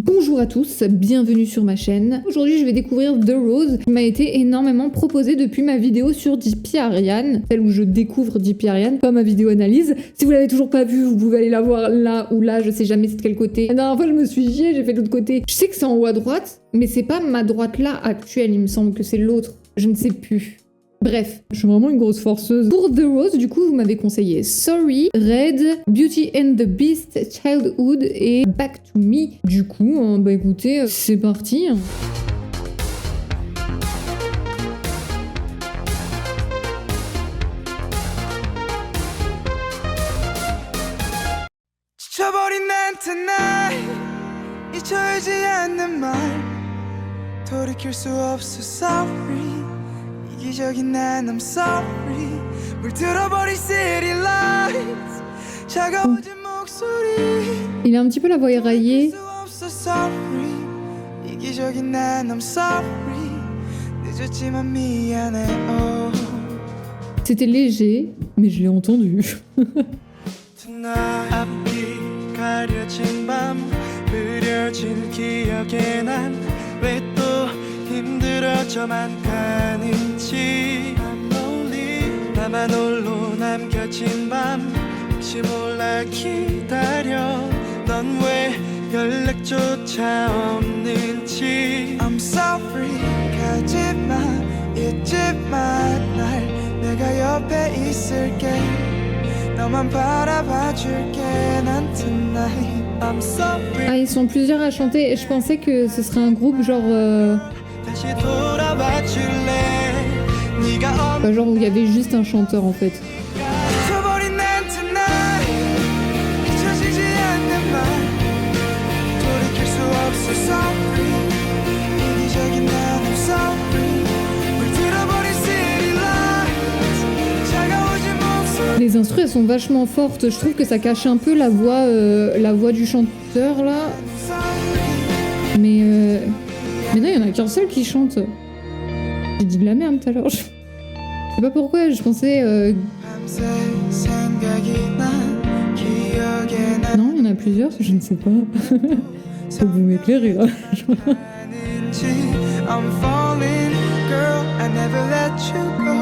Bonjour à tous, bienvenue sur ma chaîne. Aujourd'hui je vais découvrir The Rose qui m'a été énormément proposé depuis ma vidéo sur Deepy Ariane, celle où je découvre Deepy Ariane, pas ma vidéo analyse. Si vous l'avez toujours pas vue, vous pouvez aller la voir là ou là, je sais jamais c'est de quel côté. La dernière fois je me suis giée, j'ai fait de l'autre côté. Je sais que c'est en haut à droite, mais c'est pas ma droite là actuelle, il me semble que c'est l'autre. Je ne sais plus. Bref, je suis vraiment une grosse forceuse. Pour The Rose, du coup, vous m'avez conseillé Sorry, Red, Beauty and the Beast, Childhood et Back to Me. Du coup, bah écoutez, c'est parti. 지쳐버린 난 tonight 잊혀지지 않는 말 돌이킬 수 없어 sorry 이기적인 난 I'm sorry 물들어버린 city lights 차가워진 목소리 Il a un petit peu la voix éraillée. 수 없어 sorry 이기적인 난 I'm sorry 늦었지만 미안해 oh. C'était léger, mais je l'ai entendu. Tonight 앞이 가려진 밤 흐려진 기억에 난 왜 또 힘들어져만 가는지 I'm lonely 나만 홀로 남겨진 밤 혹시 몰라 기다려 넌 왜 연락조차 없는지 I'm sorry 가지마 잊지마 날 내가 옆에 있을게 너만 바라봐줄게 난 tonight I'm sorry Ah, ils sont plusieurs à chanter et je pensais que ce serait un groupe genre... 다시 돌아봐줄래 네가 Bah, genre où il y avait juste un chanteur en fait. 잊혀버린 난 tonight 잊혀지지 않는 말 돌이킬 수 없어 sorry 이기적인 난 I'm sorry 물들어버린 city lights 차가워진 목소리 Les instrus elles sont vachement fortes, je trouve que ça cache un peu la voix du chanteur là. Mais non, il y en a qu'un seul qui chante. J'ai dit de la merde tout à l'heure. Je sais pas pourquoi, je pensais... 밤새 생각이 나 기억에 Non, il y en a plusieurs, je ne sais pas. Ça vous m'éclairer là. 나는지 I'm falling girl I never let you go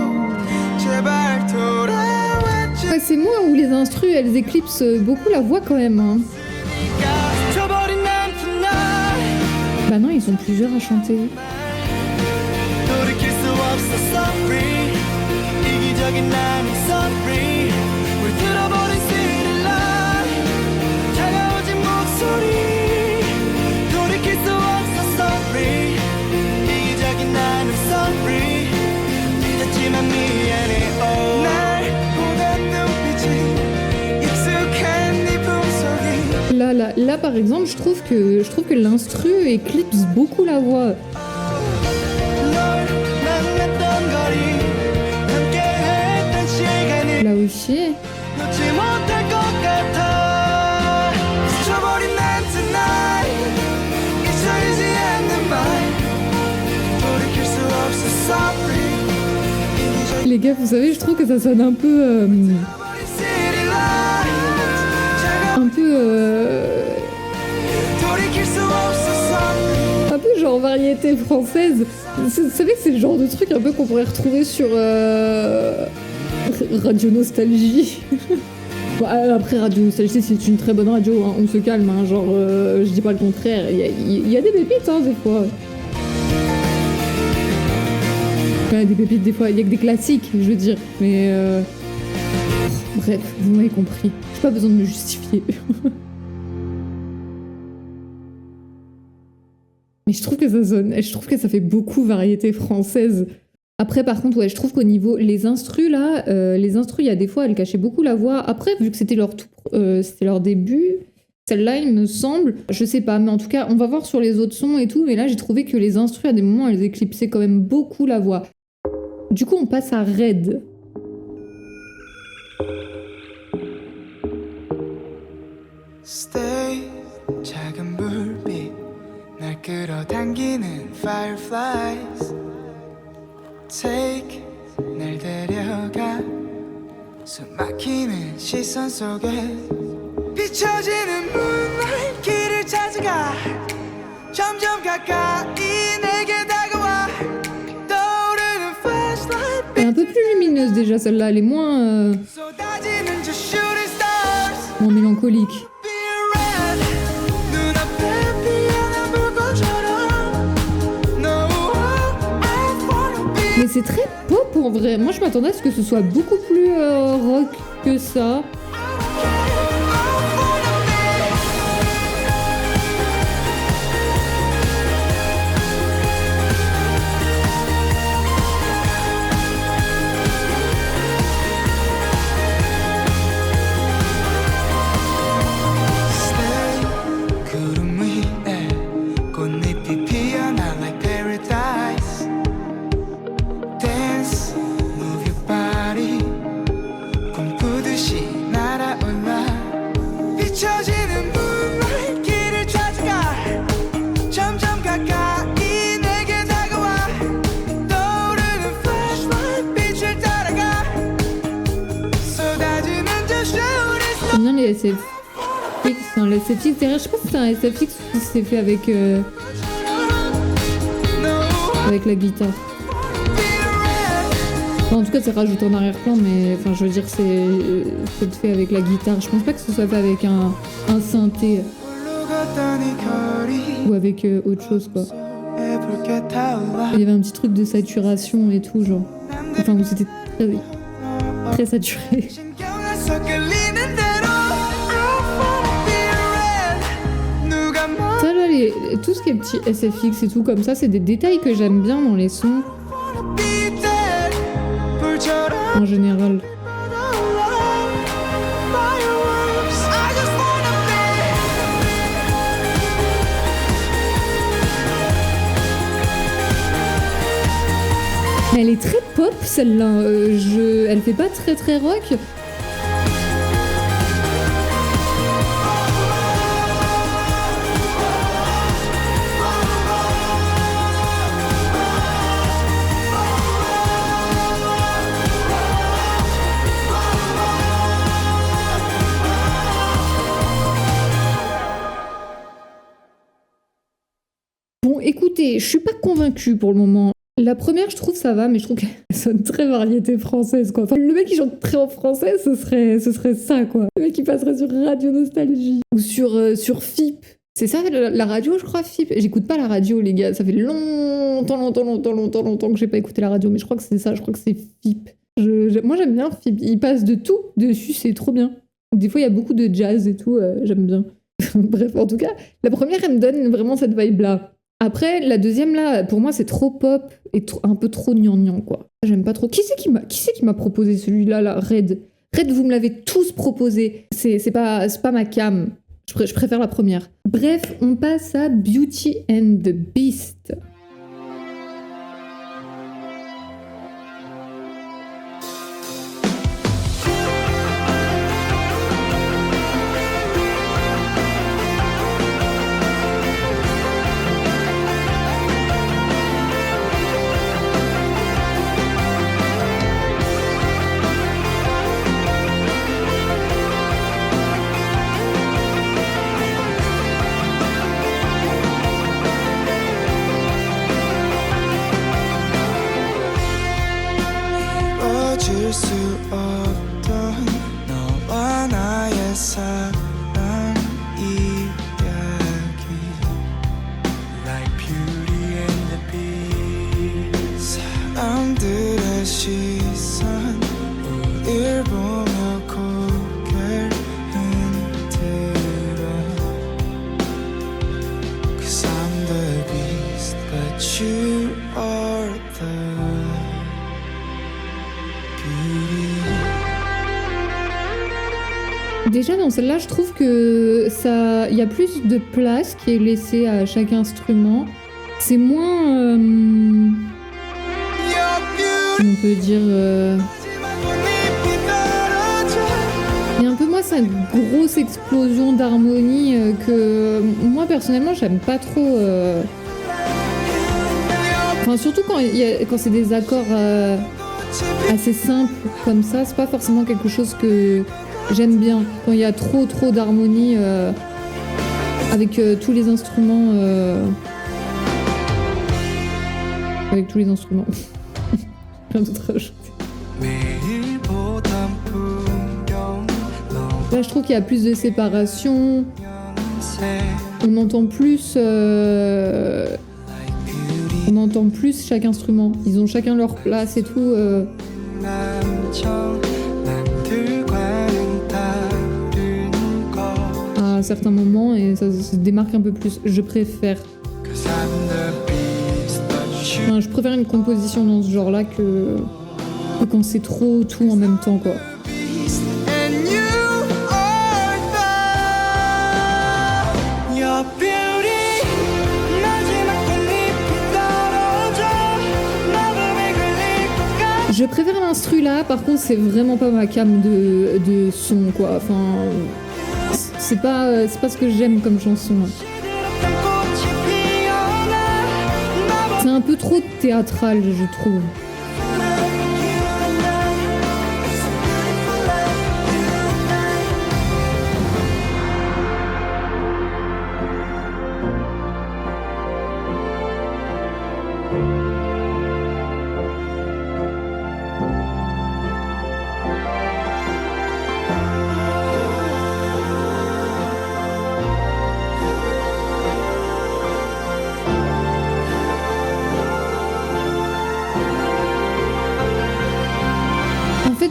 제발 돌아와줘 Ouais, c'est moi où les instrus elles éclipsent beaucoup la voix quand même. Hein. 잊혀버린 난 tonight Bah non, ils sont plusieurs à chanter. 돌이킬 수 없어 sorry 이기적인 난 I'm sorry 물들어버린 city light 차가워진 목소리 돌이킬 수 없어 sorry 이기적인 난 I'm sorry 늦었지만 미안해 oh. 날 보던 눈빛이 익숙한 네 품속이 Là par exemple, je trouve que l'instru éclipse beaucoup la voix. 널 만났던 거리 함께했던 시간을 Là aussi. 놓지 못할 것 같아 스쳐버린 난 tonight 잊혀지지 않는 말 돌이킬 수 없어 sorry 이기적인 Les gars, vous savez, je trouve que ça sonne un peu... city lights un peu... 돌이킬 수 없어 sorry un peu genre variété française. Vous savez que c'est le genre de truc un peu qu'on pourrait retrouver sur Radio Nostalgie. Bon, après Radio Nostalgie c'est une très bonne radio, hein, on se calme, hein, genre je dis pas le contraire, il y a des pépites hein, des fois. Ouais, des pépites des fois, il y a que des classiques je veux dire, mais bref, vous m'avez compris, j'ai pas besoin de me justifier. Mais je trouve que ça sonne, je trouve que ça fait beaucoup variété française. Après, par contre, ouais, je trouve qu'au niveau les instrus là, il y a des fois, elles cachaient beaucoup la voix. Après, vu que c'était leur début, celle-là, il me semble, je sais pas, mais en tout cas, on va voir sur les autres sons et tout. Mais là, j'ai trouvé que les instrus, à des moments, elles éclipsaient quand même beaucoup la voix. Du coup, on passe à Red. Stay 작은 불빛 날 끌어당기는 fireflies Take 날 데려가 숨 막히는 시선 속에 비춰지는 moonlight 길을 찾아가 점점 가까이 내게 다가와 떠오르는 flashlight Elle est un peu plus lumineuse déjà celle-là, elle est moins 쏟아지는 저 shooting stars moins mélancolique. Be red 눈앞에 피어난 불꽃처럼 No I wanna be Mais c'est très pop en vrai. Moi je m'attendais à ce que ce soit beaucoup plus rock que ça. Stay 구름 위에 꽃잎이 피어나 like paradise Dance move your body 꿈꾸듯이 날아올라 비춰지는 moonlight 길을 찾아가 점점 가까이 내게 다가와 떠오르는 flashlight 빛을 따라가 쏟아지는 저 shooting stars J'aime bien les SFX. Enfin, les SFX derrière, je sais pas si c'est un SFX ou si c'est fait avec avec la guitare. Enfin, en tout cas, c'est rajouté en arrière-plan, mais enfin, je veux dire, c'est fait avec la guitare. Je pense pas que ce soit fait avec un synthé ou avec autre chose, quoi. Il y avait un petit truc de saturation et tout, genre. Enfin, où c'était très, très saturé. 신경을 섞을리는 대로 I wanna be red 누가 Ça, là, tout ce qui est petit SFX et tout comme ça, c'est des détails que j'aime bien dans les sons, wanna be dead 불처럼 en général. fireworks I just wanna Mais elle est très pop, celle-là. Elle fait pas très très rock. Bon, écoutez, je suis pas convaincue pour le moment. La première, je trouve ça va, mais je trouve qu'elle sonne très variété française, quoi. Enfin, le mec qui chante très en français, ce serait ça, quoi. Le mec qui passerait sur Radio Nostalgie ou sur FIP. C'est ça la radio, je crois, FIP. J'écoute pas la radio, les gars. Ça fait longtemps que j'ai pas écouté la radio, mais je crois que c'est ça. Je crois que c'est FIP. Moi, j'aime bien FIP. Il passe de tout dessus, c'est trop bien. Des fois, il y a beaucoup de jazz et tout, j'aime bien. Bref, en tout cas, la première, elle me donne vraiment cette vibe-là. Après, la deuxième, là, pour moi, c'est trop pop et un peu trop gnangnan, quoi. J'aime pas trop. Qui c'est qui m'a proposé celui-là, là, Red, vous me l'avez tous proposé. C'est pas ma cam. Je préfère la première. Bref, on passe à Beauty and the Beast. 이뤄질 수 없던 너와 나의 사랑 이야기 Like Beauty and the Beast 사람들의 시선 우릴 보며 고개를 흔들어 Cause I'm the beast but you are the Déjà, dans celle-là, je trouve que il y a plus de place qui est laissée à chaque instrument. C'est moins... on peut dire... il y a un peu moins cette grosse explosion d'harmonie que moi, personnellement, j'aime pas trop... Enfin, surtout quand c'est des accords assez simples comme ça, c'est pas forcément quelque chose que j'aime bien. Quand il y a trop d'harmonie avec tous les instruments. Avec tous les instruments. Plein d'autres choses. Là, je trouve qu'il y a plus de séparation. On entend plus chaque instrument. Ils ont chacun leur place et tout. À certains moments, et ça se démarque un peu plus. Je préfère. Enfin, je préfère une composition dans ce genre-là que quand c'est trop tout en même temps, quoi. Je préfère l'instru là, par contre c'est vraiment pas ma came de son, quoi. Enfin, c'est pas ce que j'aime comme chanson. C'est un peu trop théâtral, je trouve.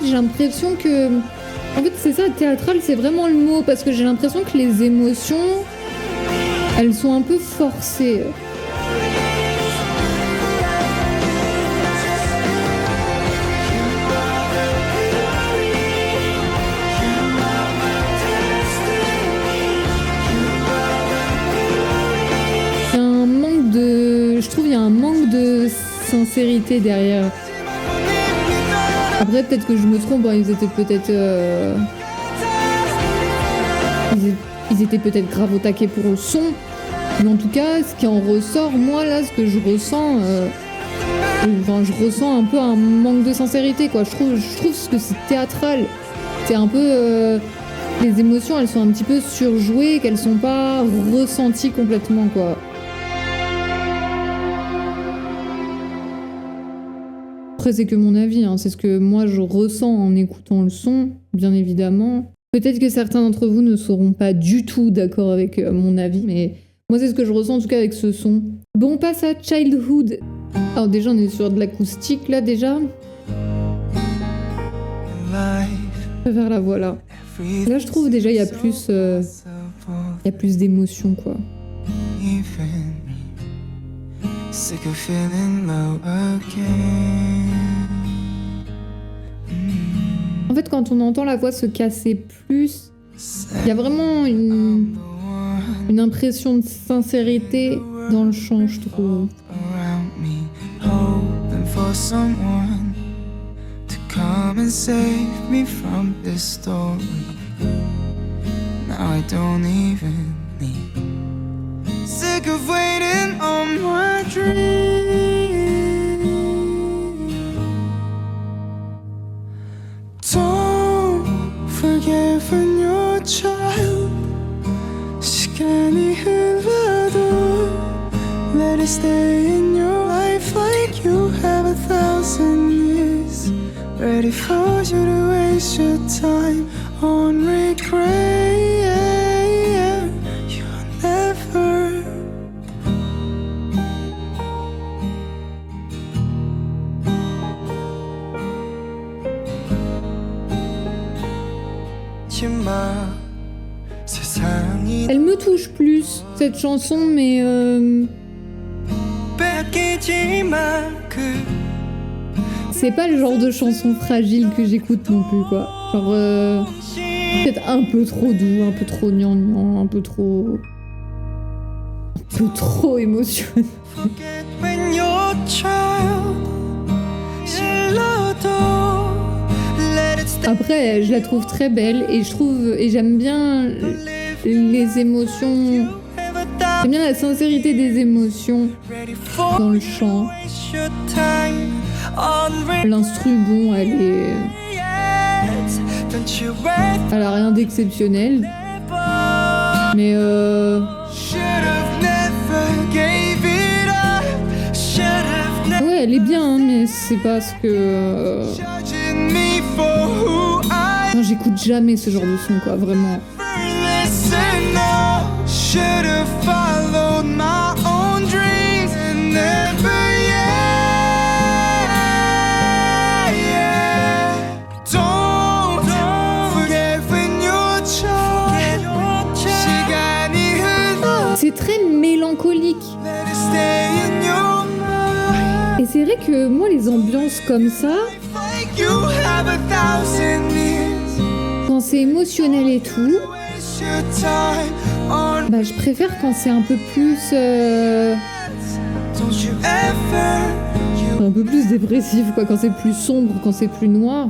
J'ai l'impression que... En fait, c'est ça, théâtral, c'est vraiment le mot, parce que j'ai l'impression que les émotions, elles sont un peu forcées. Il y a un manque de... Je trouve qu'il y a un manque de sincérité derrière. Après, peut-être que je me trompe, hein, ils étaient peut-être grave au taquet pour le son. Mais en tout cas, ce qui en ressort, moi, là, ce que je ressens... je ressens un peu un manque de sincérité, quoi. Je trouve que c'est théâtral. C'est un peu... les émotions, elles sont un petit peu surjouées, qu'elles sont pas ressenties complètement, quoi. Après, c'est que mon avis, hein. C'est ce que moi je ressens en écoutant le son, bien évidemment. Peut-être que certains d'entre vous ne seront pas du tout d'accord avec mon avis, mais moi c'est ce que je ressens en tout cas avec ce son. Bon, on passe à Childhood. Alors déjà, on est sur de l'acoustique là déjà. Vers la voix là. Là, je trouve déjà il y a plus d'émotion, quoi. Sick of feeling low again. En fait, quand on entend la voix se casser plus, il y a vraiment une impression de sincérité dans le chant, je trouve. Sick of waiting on my dream. Don't forget when you're a child. 시간이 흘러도 let it stay in your life like you have 1,000 years. Ready for you to waste your time on regret. You'll never. Elle me touche plus, cette chanson, mais c'est pas le genre de chanson fragile que j'écoute non plus, quoi. Genre, peut-être un peu trop doux, un peu trop gnangnan, un peu trop émotionnel. Après, je la trouve très belle et j'aime bien les émotions. J'aime bien la sincérité des émotions dans le chant. L'instru, bon, elle a rien d'exceptionnel. Mais je Should've never gave it up. Should've never Ouais, elle est bien, hein, mais c'est parce que... judging me for who I Non, j'écoute jamais ce genre de son, quoi, vraiment. never listened. No, should've followed my own dreams and never. Yeah. Don't forget when you're child. 시간이 흘러. C'est très mélancolique. Let it stay in your mind. Et c'est vrai que moi, les ambiances comme ça, Like you have 1,000 years. quand c'est émotionnel et tout, Waste your time on. bah, je préfère quand c'est un peu plus... Don't you ever. You un peu plus dépressif, quoi, quand c'est plus sombre, quand c'est plus noir.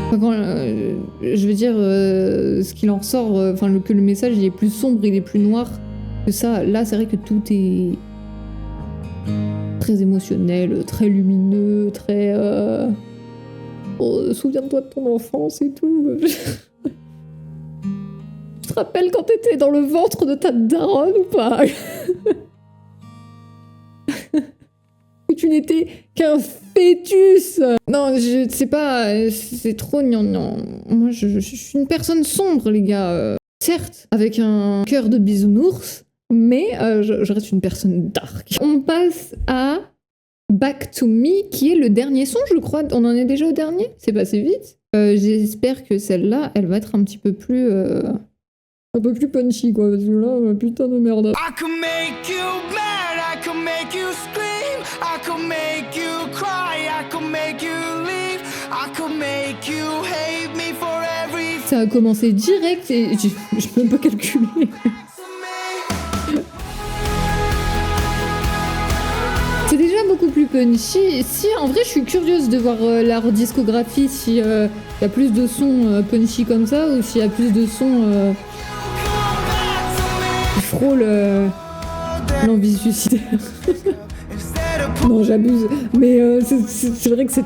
Enfin, quand, je veux dire, ce qu'il en ressort, enfin, que le message il est plus sombre, il est plus noir que ça. Là, c'est vrai que tout est très émotionnel, très lumineux, très... Oh, souviens-toi de ton enfance et tout. Tu te rappelles quand t'étais dans le ventre de ta daronne ou pas? Que tu n'étais qu'un fœtus. Non, je sais pas, c'est trop gnangnan. Moi, je suis une personne sombre, les gars. Certes, avec un cœur de bisounours, mais je reste une personne dark. On passe à Back to Me, qui est le dernier son, je crois. On en est déjà au dernier? C'est passé vite. J'espère que celle-là, elle va être un petit peu plus... un peu plus punchy, quoi, parce que là, putain de merde. I could make you mad, I could make you scream, I could make you cry, I could make you leave, I could make you hate me for everything. Ça a commencé direct et je peux même pas calculer. C'est déjà beaucoup plus punchy. Si, en vrai, je suis curieuse de voir leur discographie, si y a plus de sons punchy comme ça, ou s'il y a plus de sons qui frôlent l'envie suicidaire. Non, j'abuse. Mais c'est vrai que c'est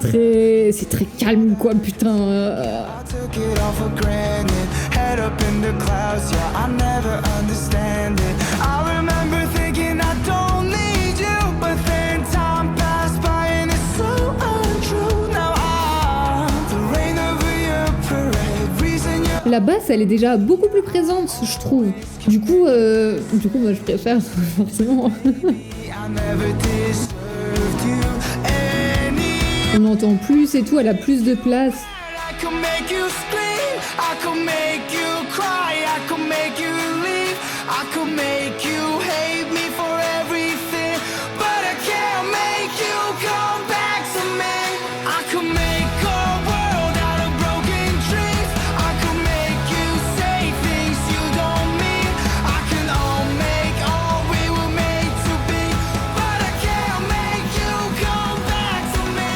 très calme, quoi, putain. I took it all for granted, head up in the clouds, yeah, I never understand it. I remember thinking I don't need you, but then time passed by and it's so untrue. Now I'm the rain over your parade, reason you're. La basse, elle est déjà beaucoup plus présente, je trouve. Du coup, moi, je préfère, forcément. I never deserved you any. On entend plus et tout, elle a plus de place. I could make you scream, I could make you cry, I could make you leave, I could make you hate me for everything, but I can't make you come back to me. I could make a world out of broken dreams, I could make you say things you don't mean, I can all make all we were made to be, but I can't make you come back to me.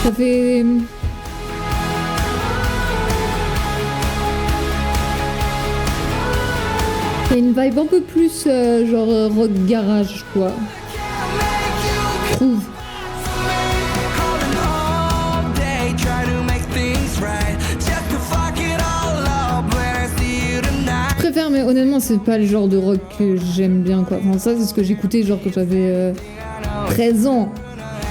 Ça fait... Il y a une vibe un peu plus genre rock garage, quoi. Je trouve. Calling all day, try to make things right, just to fuck it all up when I see you tonight. Je préfère, mais honnêtement, c'est pas le genre de rock que j'aime bien, quoi. Enfin, ça, c'est ce que j'écoutais, genre, quand j'avais 13 ans.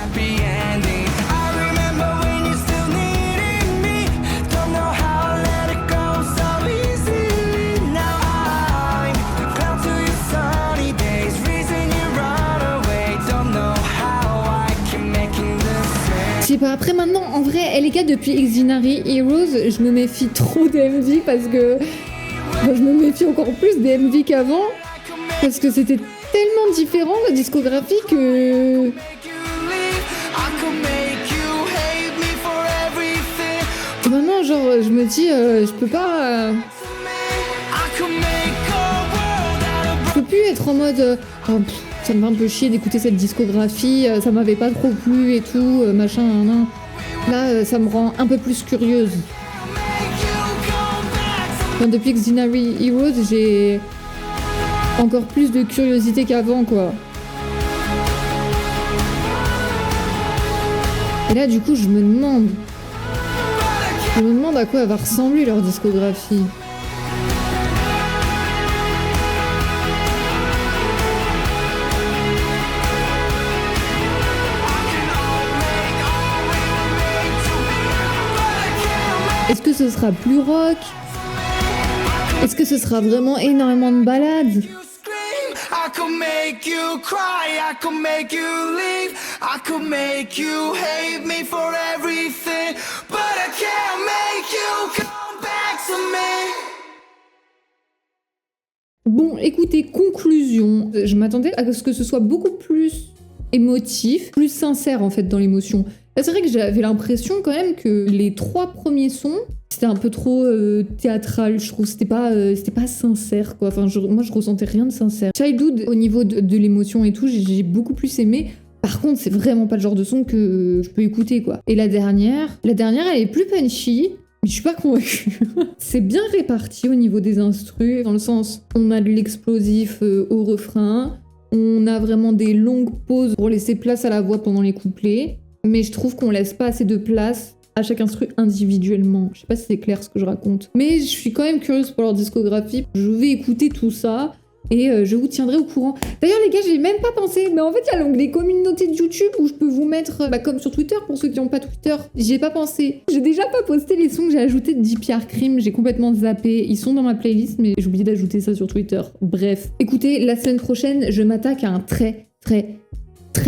Happy ending. I remember when you still needed me. Don't know how I let it go so easily. Now I'm clown to your sunny days, reason you run away. Don't know how I keep making the same. Je sais pas, après, maintenant, en vrai, les gars, depuis Exinary Heroes, je me méfie trop des MV parce que... Enfin, je me méfie encore plus des MV qu'avant, parce que c'était tellement différent, la discographie, que... Make you leave. I could make you hate me for everything. que maintenant, genre, je me dis, je peux pas... I could make a world out of. Je peux plus être en mode oh, pff, ça me fait un peu chier d'écouter cette discographie, ça m'avait pas trop plu et tout, machin, nan. Là, ça me rend un peu plus curieuse. Enfin, depuis Exinary Heroes, j'ai encore plus de curiosité qu'avant, quoi. Et là, du coup, je me demande à quoi va ressembler leur discographie. Est-ce que ce sera plus rock? Est-ce que ce sera vraiment énormément de ballades? You scream, I could make you cry, I could make you leave, I could make you hate me for everything, but I can't make you come back to me. Bon, écoutez, conclusion. Je m'attendais à ce que ce soit beaucoup plus émotif, plus sincère en fait dans l'émotion. Là, c'est vrai que j'avais l'impression quand même que les 3 premiers sons, c'était un peu trop théâtral, je trouve. C'était pas sincère, quoi. Enfin, moi, je ressentais rien de sincère. Childhood, au niveau de l'émotion et tout, j'ai beaucoup plus aimé. Par contre, c'est vraiment pas le genre de son que je peux écouter, quoi. Et la dernière, elle est plus punchy. Mais je suis pas convaincue. C'est bien réparti au niveau des instrus, dans le sens, on a de l'explosif au refrain, on a vraiment des longues pauses pour laisser place à la voix pendant les couplets, mais je trouve qu'on laisse pas assez de place à chaque instru individuellement. Je sais pas si c'est clair ce que je raconte. Mais je suis quand même curieuse pour leur discographie. Je vais écouter tout ça. Et je vous tiendrai au courant. D'ailleurs les gars, j'ai même pas pensé, mais en fait il y a l'onglet communauté de YouTube où je peux vous mettre, comme sur Twitter pour ceux qui n'ont pas Twitter. J'y ai pas pensé. J'ai déjà pas posté les sons que j'ai ajoutés de DPR Crime, j'ai complètement zappé. Ils sont dans ma playlist, mais j'ai oublié d'ajouter ça sur Twitter. Bref. Écoutez, la semaine prochaine, je m'attaque à un très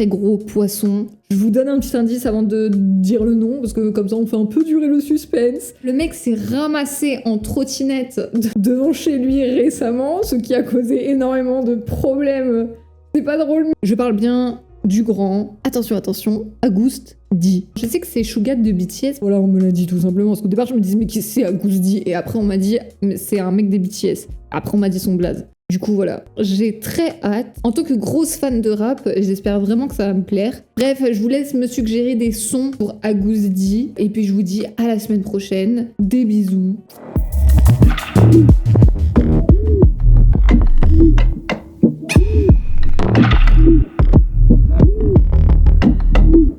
gros poisson. Je vous donne un petit indice avant de dire le nom, parce que comme ça on fait un peu durer le suspense. Le mec s'est ramassé en trottinette devant chez lui récemment, ce qui a causé énormément de problèmes. C'est pas drôle. Je parle bien du grand, attention, Agust D. Je sais que c'est Suga de BTS. Voilà, on me l'a dit tout simplement, parce qu'au départ je me disais mais qui c'est Agust D? Et après on m'a dit c'est un mec des BTS. Après on m'a dit son blaze. Du coup, voilà, j'ai très hâte. En tant que grosse fan de rap, j'espère vraiment que ça va me plaire. Bref, je vous laisse me suggérer des sons pour Agust D. Et puis, je vous dis à la semaine prochaine. Des bisous.